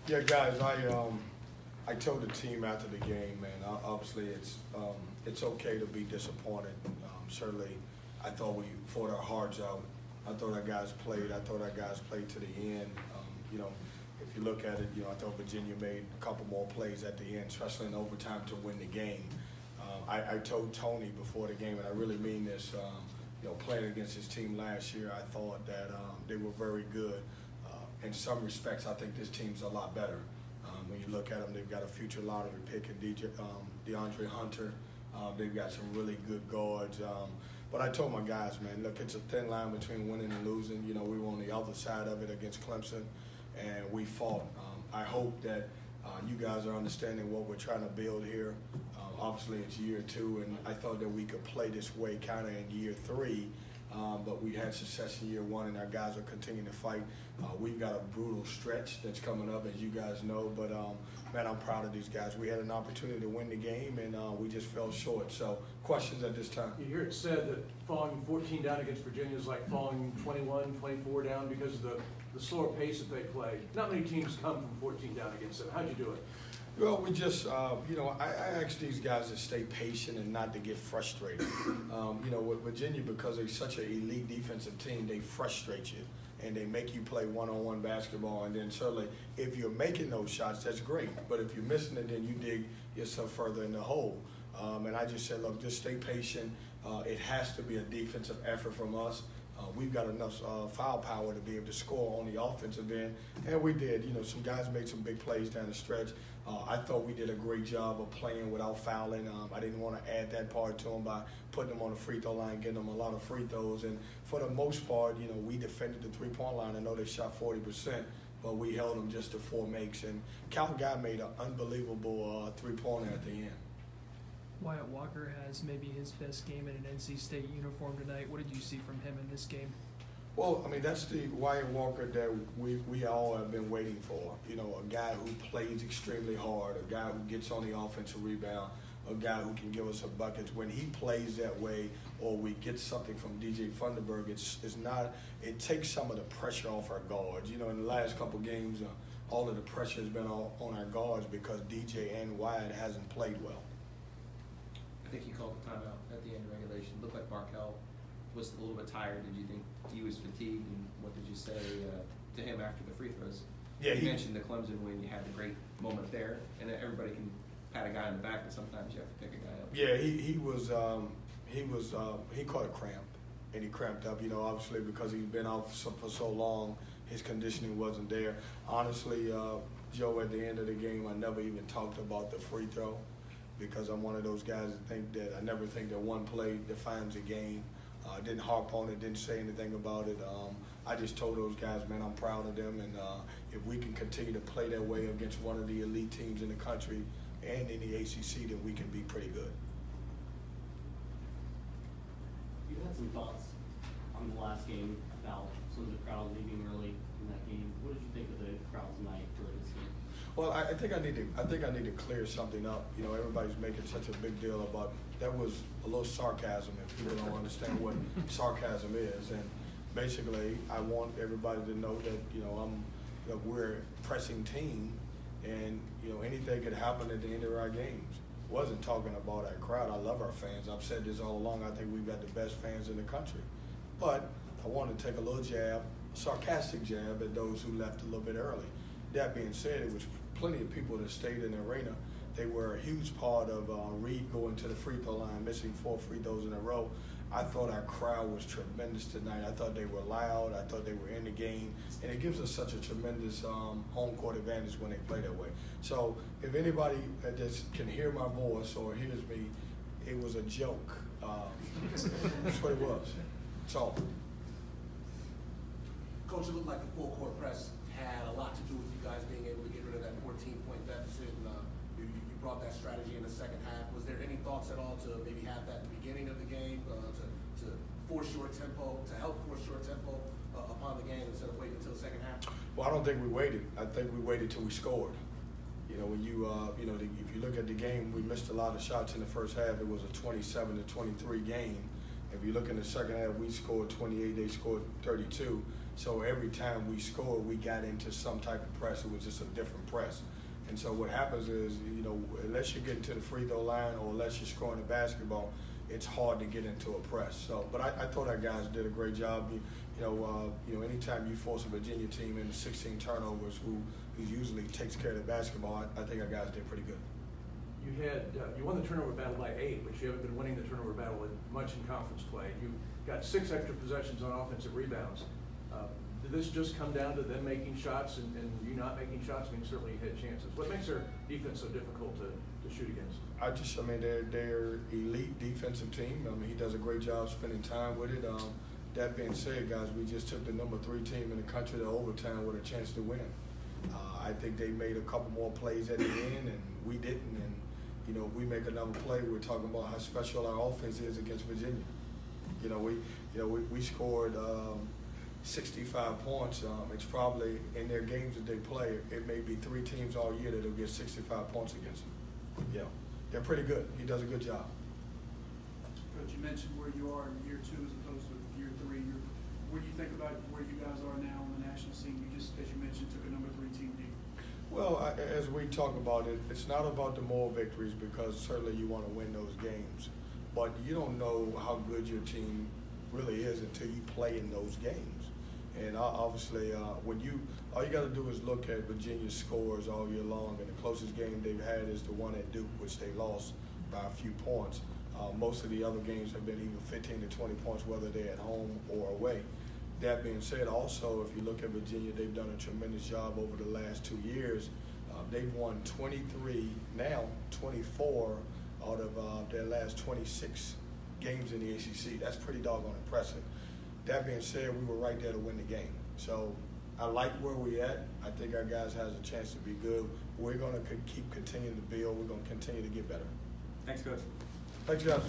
Yeah, guys, I told the team after the game, man. Obviously, it's okay to be disappointed. Certainly, I thought we fought our hearts out. I thought our guys played. I thought our guys played to the end. You know, if you look at it, I thought Virginia made a couple more plays at the end, especially in overtime to win the game. I told Tony before the game, and I really mean this. Playing against his team last year, I thought that they were very good. In some respects, I think this team's a lot better. When you look at them, they've got a future lottery pick in DeAndre Hunter. They've got some really good guards. But I told my guys, man, look, it's a thin line between winning and losing. We were on the other side of it against Clemson, and we fought. I hope that you guys are understanding what we're trying to build here. Obviously, it's year 2, and I thought that we could play this way kind of in year 3. But we had success in year 1, and our guys are continuing to fight. We've got a brutal stretch that's coming up, as you guys know. But, man, I'm proud of these guys. We had an opportunity to win the game, and we just fell short. So, questions at this time? You hear it said that falling 14 down against Virginia is like falling 21, 24 down because of the slower pace that they play. Not many teams come from 14 down against them. How'd you do it? Well, we just, I asked these guys to stay patient and not to get frustrated. With Virginia, because they're such an elite defensive team, they frustrate you and they make you play one-on-one basketball. And then certainly, if you're making those shots, that's great. But if you're missing it, then you dig yourself further in the hole. And I just said, look, just stay patient. It has to be a defensive effort from us. We've got enough foul power to be able to score on the offensive end, and we did. Some guys made some big plays down the stretch. I thought we did a great job of playing without fouling. I didn't want to add that part to them by putting them on the free throw line, getting them a lot of free throws. And for the most part, we defended the three-point line. I know they shot 40%, but we held them just to 4 makes. And Cal Guy made an unbelievable three-pointer at the end. Wyatt Walker has maybe his best game in an NC State uniform tonight. What did you see from him in this game? Well, that's the Wyatt Walker that we all have been waiting for. A guy who plays extremely hard, a guy who gets on the offensive rebound, a guy who can give us a bucket. When he plays that way, or we get something from DJ Funderburg, it takes some of the pressure off our guards. In the last couple games, all of the pressure has been on our guards because DJ and Wyatt hasn't played well. I think you called the timeout at the end of regulation. Looked like Markel was a little bit tired. Did you think he was fatigued? And what did you say to him after the free throws? Yeah, you mentioned the Clemson win. You had a great moment there, and everybody can pat a guy in the back, but sometimes you have to pick a guy up. Yeah, he caught a cramp, and he cramped up. Obviously because he's been out for so long, his conditioning wasn't there. Honestly, Joe, at the end of the game, I never even talked about the free throw, because I'm one of those guys that I never think that one play defines a game. Didn't harp on it, didn't say anything about it. I just told those guys, man, I'm proud of them, and if we can continue to play that way against one of the elite teams in the country and in the ACC, then we can be pretty good. You had some thoughts on the last game about some of the crowd leaving early in that game. What did you think of the crowd tonight during this game? Well, I think I need to clear something up. Everybody's making such a big deal about that. Was a little sarcasm if people don't understand what sarcasm is. And basically, I want everybody to know that we're a pressing team, and anything could happen at the end of our games. Wasn't talking about our crowd. I love our fans. I've said this all along. I think we've got the best fans in the country. But I wanted to take a little jab, a sarcastic jab, at those who left a little bit early. That being said, it was plenty of people that stayed in the arena. They were a huge part of Reed going to the free throw line, missing 4 free throws in a row. I thought our crowd was tremendous tonight. I thought they were loud. I thought they were in the game. And it gives us such a tremendous home court advantage when they play that way. So if anybody just can hear my voice or hears me, it was a joke. That's what it was. That's all. Coach, it looked like the full court press had a lot to do with you guys being able to get rid of that 14-point deficit, and you brought that strategy in the second half. Was there any thoughts at all to maybe have that at the beginning of the game to force your tempo, to help force your tempo upon the game instead of waiting until the second half? Well, I don't think we waited. I think we waited till we scored. When if you look at the game, we missed a lot of shots in the first half. It was a 27-23 game. If you look in the second half, we scored 28, they scored 32. So every time we scored, we got into some type of press. It was just a different press. And so what happens is, you know, unless you're getting to the free throw line or unless you're scoring the basketball, it's hard to get into a press. So, but I thought our guys did a great job. You know, anytime you force a Virginia team into 16 turnovers, who usually takes care of the basketball, I think our guys did pretty good. You won the turnover battle by 8, but you haven't been winning the turnover battle much in conference play. You got 6 extra possessions on offensive rebounds. Did this just come down to them making shots and you not making shots? I mean, certainly you had chances. What makes their defense so difficult to shoot against? I mean, they're elite defensive team. I mean, he does a great job spending time with it. That being said, guys, we just took the number 3 team in the country to overtime with a chance to win. I think they made a couple more plays at the end, and we didn't. And you know, if we make another play, we're talking about how special our offense is against Virginia. We scored 65 points. It's probably in their games that they play, it may be 3 teams all year that'll get 65 points against them. Yeah, they're pretty good. He does a good job. Coach, you mentioned where you are in year 2 as opposed to year 3. What do you think about where you guys are now on the national scene? You just, as you mentioned, took a number 3 team deep. Well, as we talk about it, it's not about the more victories, because certainly you want to win those games. But you don't know how good your team really is until you play in those games. And obviously, all you got to do is look at Virginia's scores all year long, and the closest game they've had is the one at Duke, which they lost by a few points. Most of the other games have been even 15 to 20 points, whether they're at home or away. That being said, also, if you look at Virginia, they've done a tremendous job over the last 2 years. They've won 23, now 24 out of their last 26 games in the ACC. That's pretty doggone impressive. That being said, we were right there to win the game. So I like where we're at. I think our guys has a chance to be good. We're going to keep continuing to build. We're going to continue to get better. Thanks, Coach. Thanks, guys.